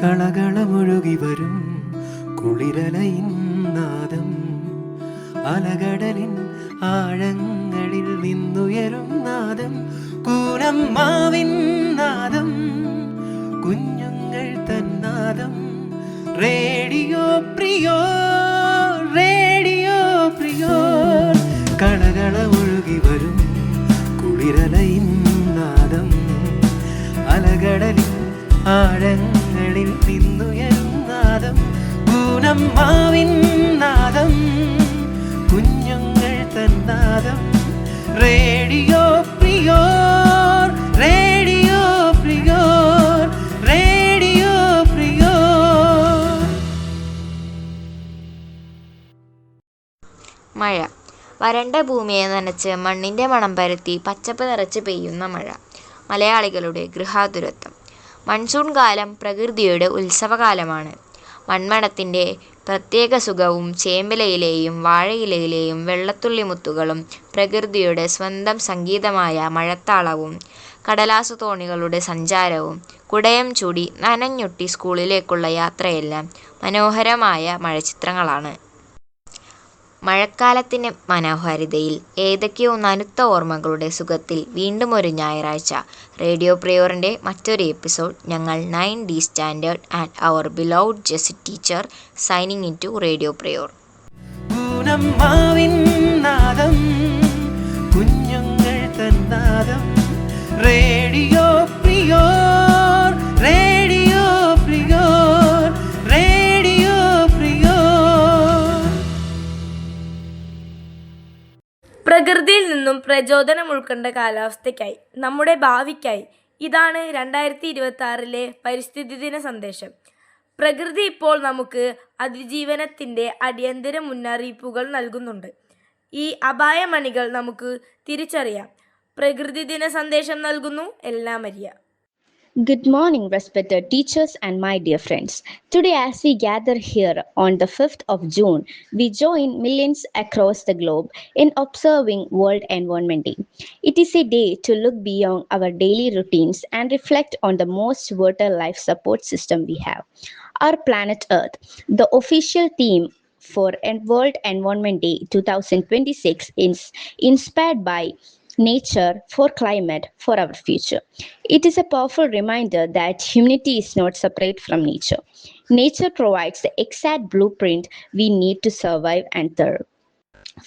കളകളമൊഴുകി വരും കുളിരലയിൻ നാദം, അലകടലിൻ ആഴങ്ങളിൽ നിന്നുയരും നാദം, കൂനമ്മാവിൻ നാദം, കുഞ്ഞുങ്ങൾ തന്നാദം. Radio പ്രിയോ, radio പ്രിയോ. കളകളമൊഴുകി വരും കുളിരലയിൻ നാദം, അലകടലിൻ ആഴങ്ങളിൽ നിന്നുയരും നാദം, പൂനമ്മാവിൻ നാദം, കുഞ്ഞുങ്ങൾ തന്നാദം. Radio prior, radio prior, radio prior. മഴ. വരണ്ട ഭൂമിയെ നനച്ച് മണ്ണിൻ്റെ മണം പരത്തി പച്ചപ്പ് നിറച്ച് പെയ്യുന്ന മഴ മലയാളികളുടെ ഗൃഹാതുരത്വം. മൺസൂൺ കാലം പ്രകൃതിയുടെ ഉത്സവകാലമാണ്. മൺമണത്തിൻ്റെ പ്രത്യേക സുഖവും ചേമ്പിലയിലെയും വാഴയിലയിലെയും വെള്ളത്തുള്ളിമുത്തുകളും പ്രകൃതിയുടെ സ്വന്തം സംഗീതമായ മഴത്താളവും കടലാസു തോണികളുടെ സഞ്ചാരവും കുടയം ചൂടി നനഞ്ഞൊട്ടി സ്കൂളിലേക്കുള്ള യാത്രയെല്ലാം മനോഹരമായ മഴച്ചിത്രങ്ങളാണ്. മഴക്കാലത്തിൻ്റെ മനോഹാരിതയിൽ ഏതൊക്കെയോ നനുത്ത ഓർമ്മകളുടെ സുഖത്തിൽ വീണ്ടും ഒരു ഞായറാഴ്ച. റേഡിയോ പ്രിയോറിൻ്റെ മറ്റൊരു എപ്പിസോഡ്. ഞങ്ങൾ 9D standard and our beloved Jessy teacher signing in to radio prior. കുഞ്ഞുങ്ങൾ തന്നാദം. Radio prior, radio prior, radio prior. പ്രകൃതിയിൽ നിന്നും പ്രചോദനം ഉൾക്കൊണ്ട കാലാവസ്ഥയ്ക്കായി, നമ്മുടെ ഭാവിക്കായി. ഇതാണ് 2026 പരിസ്ഥിതി ദിന സന്ദേശം. പ്രകൃതി ഇപ്പോൾ നമുക്ക് അതിജീവനത്തിൻ്റെ അടിയന്തര മുന്നറിയിപ്പുകൾ നൽകുന്നുണ്ട്. ഈ അപായമണികൾ നമുക്ക് തിരിച്ചറിയാം. പ്രകൃതി ദിന സന്ദേശം നൽകുന്നു എല്ലാ Maria. Good morning, respected teachers and my dear friends. Today, as we gather here on the 5th of June, we join millions across the globe in observing World Environment Day. It is a day to look beyond our daily routines and reflect on the most vital life support system we have, our planet Earth. The official theme for World Environment Day 2026 is inspired by nature for climate for our future. It is a powerful reminder that humanity is not separate from nature. Nature provides the exact blueprint we need to survive and thrive.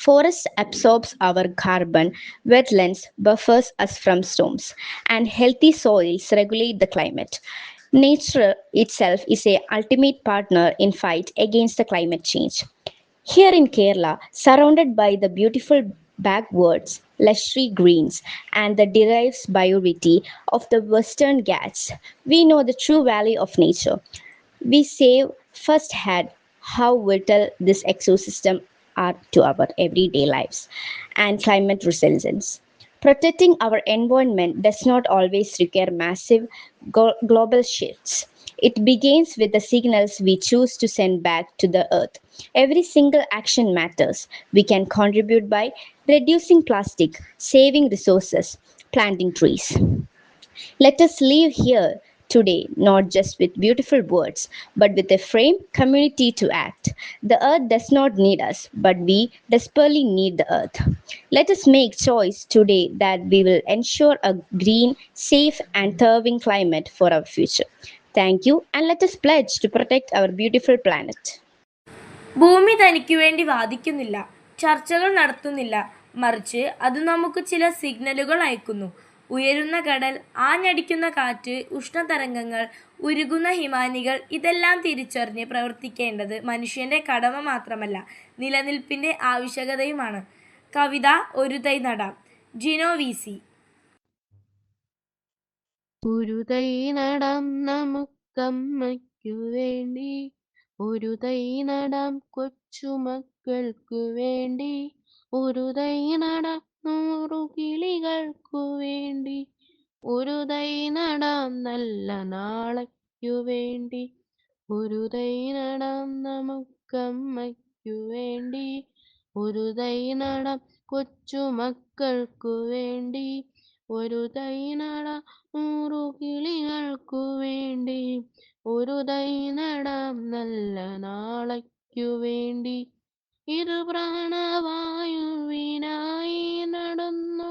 Forest absorbs our carbon, wetlands buffers us from storms, and healthy soils regulate the climate. Nature itself is a ultimate partner in fight against the climate change. Here in Kerala, surrounded by the beautiful backwoods, lushy greens, and the derived biodiversity of the Western Ghats, we know the true value of nature. We save firsthand how vital this ecosystem are to our everyday lives and climate resilience. Protecting our environment does not always require massive global shifts. It begins with the signals we choose to send back to the earth. Every single action matters. We can contribute by reducing plastic, saving resources, planting trees. Let us live here today, not just with beautiful words, but with a frame community to act. The earth does not need us, but we desperately need the earth. Let us make choice today that we will ensure a green, safe, and thriving climate for our future. Thank you, and let us pledge to protect our beautiful planet. ഭൂമി തനിക്ക് വേണ്ടി വാദിക്കുന്നില്ല, ചർച്ചകൾ നടത്തുന്നില്ല. മറിച്ച് അത് നമുക്ക് ചില സിഗ്നലുകൾ അയക്കുന്നു. ഉയരുന്ന കടൽ, ആഞ്ഞടിക്കുന്ന കാറ്റ്, ഉഷ്ണതരംഗങ്ങൾ, ഉരുകുന്ന ഹിമാനികൾ, ഇതെല്ലാം തിരിച്ചറിഞ്ഞ് പ്രവർത്തിക്കേണ്ടത് മനുഷ്യൻ്റെ കടമ മാത്രമല്ല, നിലനിൽപ്പിൻ്റെ ആവശ്യകതയുമാണ്. കവിത ഒരു തൈ നടാം. ജിനോ VC. ഒരു തൈ നടാം നമുക്കമ്മയ്ക്കു വേണ്ടി, ഒരു തൈ നടാം കൊച്ചുമക്കൾക്കു വേണ്ടി, ഒരു തൈ നടാം 100 കിളികൾക്കു വേണ്ടി, ഒരു തൈ നടാം നല്ല നാളയ്ക്കു വേണ്ടി, ഒരു തൈ നടാം നമുക്കമ്മയ്ക്കു വേണ്ടി, ഒരു തൈ നടാം കൊച്ചുമക്കൾക്കു വേണ്ടി, ഒരു തൈ നടാം 100 കിളികൾക്കു വേണ്ടി, ഒരു തൈ നടാം നല്ല നാളേക്കു വേണ്ടി. ഇത് പ്രാണവായുവിനായി നടന്നു,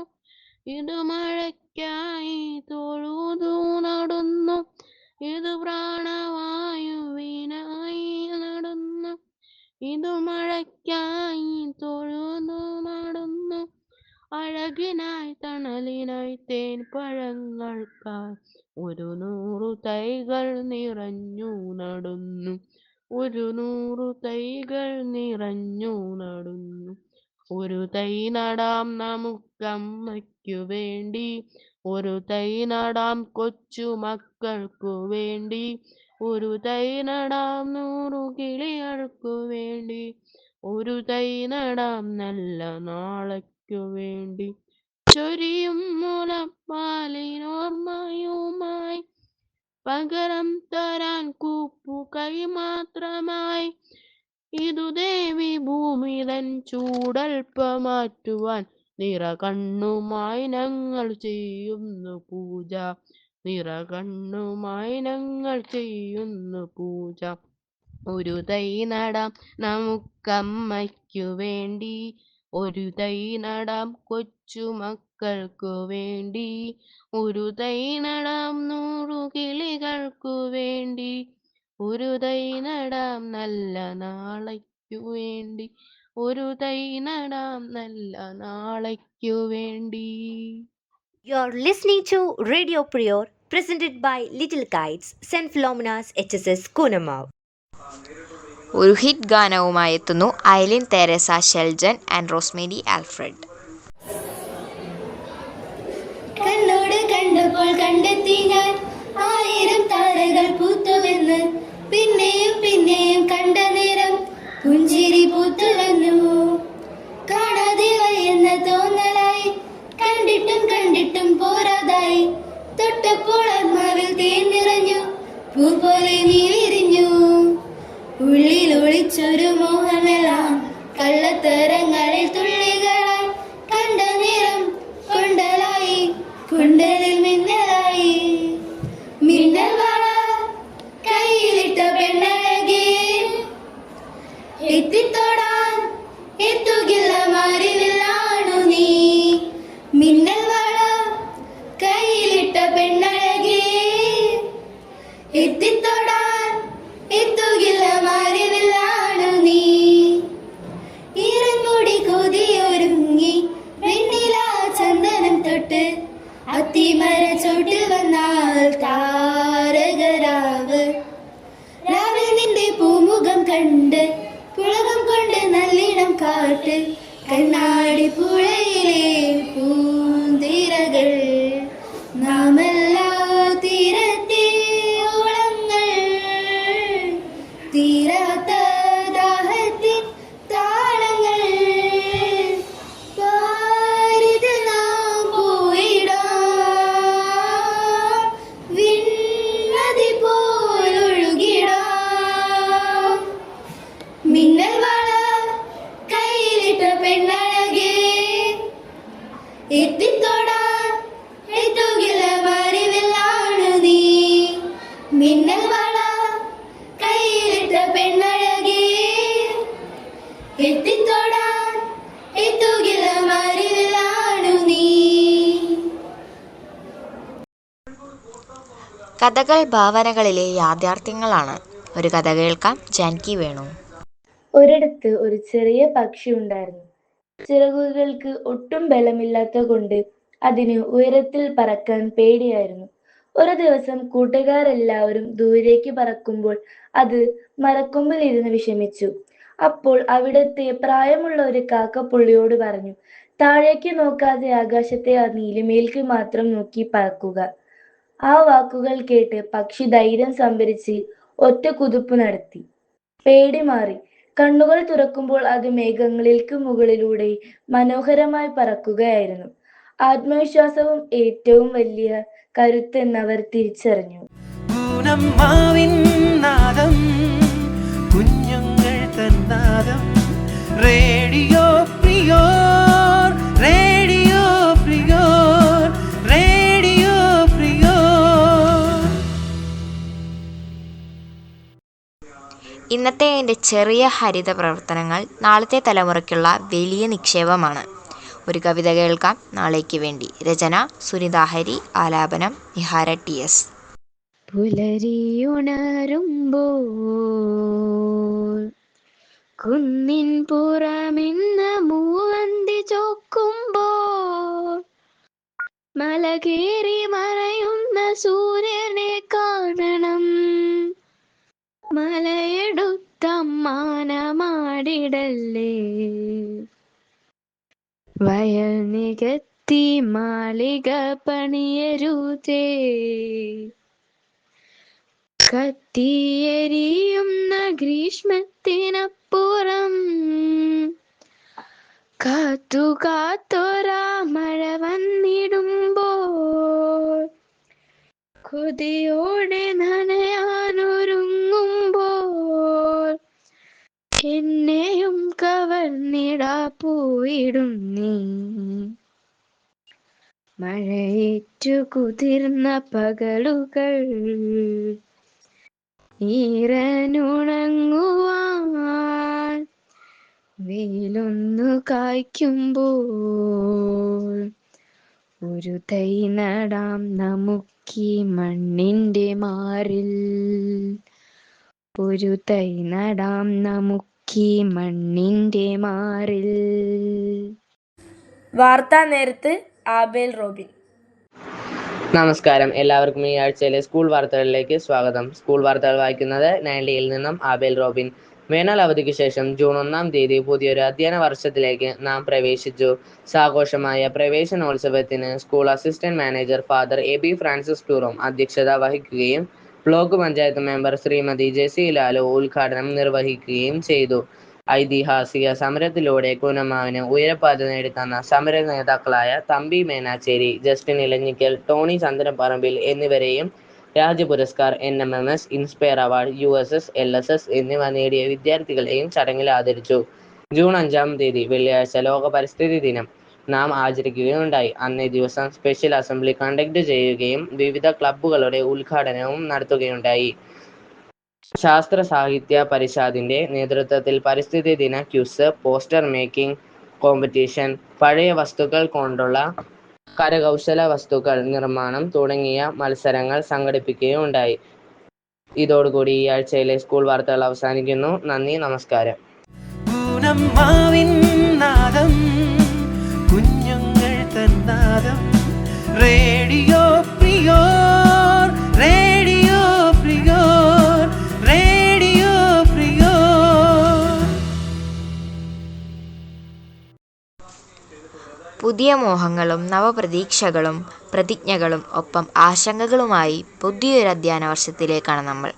ഇത് മഴയ്ക്കായി തൊഴുതു നടന്നു. ഇത് പ്രാണവായുവിനായി നടന്നു, ഇത് മഴയ്ക്കായി തൊഴുതു നടന്നു. അഴകിനായി തണലിനായി തേൻ പഴങ്ങൾക്കായി 100 തൈകൾ നിറഞ്ഞു നടന്നു, 100 തൈകൾ നിറഞ്ഞു നടന്നു. ഒരു തൈ നടാം നമുക്കമ്മയ്ക്കു വേണ്ടി, ഒരു തൈ നടാം കൊച്ചുമക്കൾക്കു വേണ്ടി, ഒരു തൈ നടാം 100 കിളികൾക്കു വേണ്ടി, ഒരു തൈ നടാം നല്ല നാളേക്കു വേണ്ടി. ചൊരിയും മുലപ്പാലിനോർമ്മയുമായി പകരം തരാൻ കൂപ്പുകൈ മാത്രമായി. ഇതു ദേവി ഭൂമി തൻ ചൂടൽപ്പമാറ്റുവാൻ നിറകണ്ണുമായി ഞങ്ങൾ ചെയ്യുന്നു പൂജ, നിറകണ്ണുമായി ഞങ്ങൾ ചെയ്യുന്നു പൂജ. ഒരു തൈ നടാം നമുക്കമ്മയ്ക്കു വേണ്ടി, ഒരു തൈ നടാം കൊച്ചുമക്കൾക്കു വേണ്ടി, ഒരു തൈ നടാം 100 കിളികൾക്കു വേണ്ടി, ഒരു തൈ നടാം നല്ല നാളേക്കു വേണ്ടി, ഒരു തൈ നടാം നല്ല നാളേക്കു വേണ്ടി. You're listening to Radio Prior, presented by Little Kites, St. Philomena's HSS Kunamav. ഒരു ഹിറ്റ് ഗാനവുമായി എത്തുന്നു Eileen Theresa Sheljan and Rosemary Alfred. കണ്ണോട് കണ്ടപ്പോൾ കണ്ടെത്തി ഞാൻ 1000 താരകൾ പൂത്തുവെന്ന്, പിന്നെയും പിന്നെയും കണ്ട നേരം പുഞ്ചിരി പൂത്തുവന്നു. കാണാതെ വയ്യെന്ന തോന്നലായി, കണ്ടിട്ടും കണ്ടിട്ടും പോരാതായി. തൊട്ടപ്പോൾ ആത്മാവിൽ തേൻ നിറഞ്ഞു, പൂ പോലെ നീ വിരിഞ്ഞു. ഉള്ളിൽ ഒളിച്ചൊരു മോഹമെല്ലാം കള്ളത്തരങ്ങളിൽ തുള്ളികളായി. കണ്ട നേരം കൊണ്ടലായി, കൊണ്ടലിൽ മിന്നലായി. മിന്നൽ വള കയ്യിലിട്ട പെണ്ണഴകി, എത്തിത്തൊടാൻ എത്തുകില്ല മാറിവില്ലാണു നീ. മിന്നൽ വള കയ്യിലിട്ട പെണ്ണഴകി, എത്തിത്തൊടാൻ എത്തുകില്ല മാറിവില്ലാണു നീ. ഈറൻമുടി കൊതിയൊരുങ്ങി വെണ്ണില ചന്ദനം തൊട്ട്, അത്തിമര ചോട്ടിൽ വന്നാൽ താരകരാവ്. രാവിൽ നിന്റെ പൂമുഖം കണ്ട് പുളകം കൊണ്ട് നല്ലിടം കാട്ട്. കണ്ണാടി പുഴയിലെ പൂന്തിരകൾ, നാമെല്ലാ തീരത്തെ ഓളങ്ങൾ. തീരാത്ത ദാഹത്തിൻ താളങ്ങൾ, പാരിത് നാം പോയിടാം, വിണ്ണതി പോലൊഴുകിടാം. മിന്നൽ വള കയ്യിലിട്ട പെണ്ണഴകേ, എത്തിത്തൊടാൻ എത്തുകില്ല മാറിവില്ലാണു നീ. മിന്നൽ വള കയ്യിലിട്ട പെണ്ണഴകേ, എത്തിത്തൊടാൻ എത്തുകില്ല മാറിവില്ലാണു നീ. കഥകൾ ഭാവനകളിലെ യാഥാർത്ഥ്യങ്ങളാണ്. ഒരു കഥ കേൾക്കാം. ജാൻകി വേണു. ഒരിടത്ത് ഒരു ചെറിയ പക്ഷി ഉണ്ടായിരുന്നു. ചിറകുകൾക്ക് ഒട്ടും ബലമില്ലാത്ത കൊണ്ട് അതിന് ഉയരത്തിൽ പറക്കാൻ പേടിയായിരുന്നു. ഒരു ദിവസം കൂട്ടുകാരെല്ലാവരും ദൂരേക്ക് പറക്കുമ്പോൾ അത് മരക്കൊമ്പിൽ ഇരുന്ന് വിഷമിച്ചു. അപ്പോൾ അവിടത്തെ പ്രായമുള്ള ഒരു കാക്ക പുള്ളിയോട് പറഞ്ഞു, താഴേക്ക് നോക്കാതെ ആകാശത്തെ ആ നീലിമേൽക്ക് മാത്രം നോക്കി പറക്കുക. ആ വാക്കുകൾ കേട്ട് പക്ഷി ധൈര്യം സംഭരിച്ച് ഒറ്റ കുതിപ്പ് നടത്തി. പേടി മാറി. കണ്ണുകൾ തുറക്കുമ്പോൾ അത് മേഘങ്ങൾക്ക് മുകളിലൂടെ മനോഹരമായി പറക്കുകയായിരുന്നു. ആത്മവിശ്വാസവും ഏറ്റവും വലിയ കരുത്തെന്നവർ തിരിച്ചറിഞ്ഞു. കുഞ്ഞുങ്ങൾ തന്നാദം radio prior, radio prior, radio prior. ഇന്നത്തെ എൻ്റെ ചെറിയ ഹരിത പ്രവർത്തനങ്ങൾ നാളത്തെ തലമുറയ്ക്കുള്ള വലിയ നിക്ഷേപമാണ്. ഒരു കവിത കേൾക്കാം നാളേക്ക് വേണ്ടി. രചന സുനിതാഹരി, ആലാപനം നിഹാര TS. പുലരിയുണരുമ്പോൾ കുന്നിൻ പുറമിന്ന് മൂവന്തി ചോക്കുമ്പോൾ മലകേറി മറയുന്ന സൂര്യനെ കാണണം. മലയെടുത്തമ്മാനമാടിടല്ലേ, വയൽ നികത്തി മാളിക പണിയരുതേ. കത്തിയെരിയുന്ന ഗ്രീഷ്മത്തിനപ്പുറം കാത്തു കാത്തൊരാ മഴ വന്നിടുമ്പോൾ കൊതിയോടെ നനയാനൊരുങ്ങുമ്പോൾ എന്നെയും കവർന്നിടാ പോയിടും നീ. മഴയേറ്റു കുതിർന്ന പകലുകൾ ഈറനുണങ്ങുവാൻ വെയിലൊന്നു കായ്ക്കുമ്പോൾ ഒരു തൈ നടാം നമുക്കീ മണ്ണിൻ്റെ മാറിൽ. ഒരു തൈ നടാം നമുക്കീ മണ്ണിൻ്റെ മാറിൽ. വാർത്താ നേരത്ത് ആബേൽ റോബിൻ. നമസ്കാരം, എല്ലാവർക്കും ഈ ആഴ്ചയിലെ സ്കൂൾ വാർത്തകളിലേക്ക് സ്വാഗതം. സ്കൂൾ വാർത്തകൾ വായിക്കുന്നത് 90യിൽ നിന്നും ആബേൽ റോബിൻ. വേനൽ അവധിക്ക് ശേഷം ജൂൺ 1-ാം തീയതി പുതിയൊരു അധ്യയന വർഷത്തിലേക്ക് നാം പ്രവേശിച്ചു. സാഘോഷമായ പ്രവേശനോത്സവത്തിന് school assistant manager father AB Francis ടൂറോം അധ്യക്ഷത വഹിക്കുകയും ബ്ലോക്ക് പഞ്ചായത്ത് മെമ്പർ ശ്രീമതി ജെസി ലാലു ഉദ്ഘാടനം നിർവഹിക്കുകയും ചെയ്തു. ഐതിഹാസിക സമരത്തിലൂടെ കൂനമ്മാവിന് ഉയരപ്പാത നേടിത്തന്ന സമര നേതാക്കളായ തമ്പി മേനാച്ചേരി, ജസ്റ്റിൻ ഇലഞ്ഞിക്കൽ, ടോണി ചന്ദ്രപ്പറമ്പിൽ എന്നിവരെയും Rajya Puraskar, NMMS, inspire award, USS, LSS എന്നിവ നേടിയ വിദ്യാർത്ഥികളെയും ചടങ്ങിൽ ആദരിച്ചു. ജൂൺ 5-ാം തീയതി വെള്ളിയാഴ്ച ലോക പരിസ്ഥിതി ദിനം നാം ആചരിക്കുകയുണ്ടായി. അന്നേ ദിവസം സ്പെഷ്യൽ അസംബ്ലി കണ്ടക്ട് ചെയ്യുകയും വിവിധ ക്ലബ്ബുകളുടെ ഉദ്ഘാടനവും നടത്തുകയുണ്ടായി. ശാസ്ത്ര സാഹിത്യ പരിഷത്തിന്റെ നേതൃത്വത്തിൽ പരിസ്ഥിതി ദിന ക്യൂസ്, പോസ്റ്റർ മേക്കിംഗ് കോമ്പറ്റീഷൻ, പഴയ വസ്തുക്കൾ കൊണ്ടുള്ള കരകൗശല വസ്തുക്കൾ നിർമ്മാണം തുടങ്ങിയ മത്സരങ്ങൾ സംഘടിപ്പിക്കുകയുണ്ടായി. ഇതോടുകൂടി ഈ ആഴ്ചയിലെ സ്കൂൾ വാർത്തകൾ അവസാനിക്കുന്നു. നന്ദി, നമസ്കാരം. കുഞ്ഞുങ്ങൾ തന്നാദം radio prior, radio prior, radio prior. പുതിയ മോഹങ്ങളും നവപ്രതീക്ഷകളും പ്രതിജ്ഞകളും ഒപ്പം ആശങ്കകളുമായി പുതിയൊരു അധ്യയന വർഷത്തിലേക്കാണ് നമ്മൾ.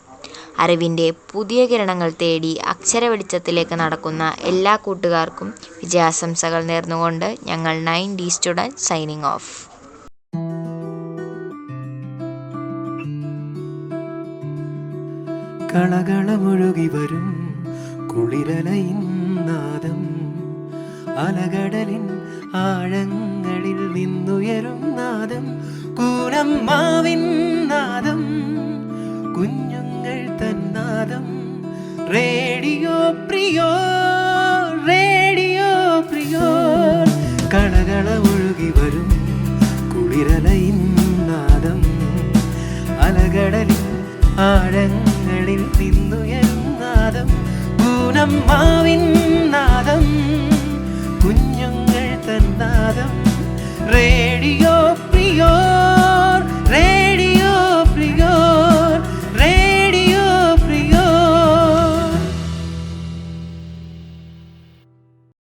അറിവിൻ്റെ പുതിയ കിരണങ്ങൾ തേടി അക്ഷര വെളിച്ചത്തിലേക്ക് നടക്കുന്ന എല്ലാ കൂട്ടുകാർക്കും വിജയാശംസകൾ നേർന്നുകൊണ്ട് ഞങ്ങൾ 9D സ്റ്റുഡൻറ് സൈനിങ് ഓഫ്. കളകളമൊഴുകി വരും കുളിരലയിൻ നാദം, അലകടലിൻ ആഴങ്ങളിൽ നിന്നുയരും നാദം, കൂനമ്മാവിൻ നാദം, കുഞ്ഞുങ്ങൾ തന്നാദം. Radio prior, radio prior. കളകളമൊഴുകി വരും കുളിരലയിൻ നാദം, അലകടലിൻ ആഴങ്ങളിൽ നിന്നുയരും നാദം, കൂനമ്മാവിൻ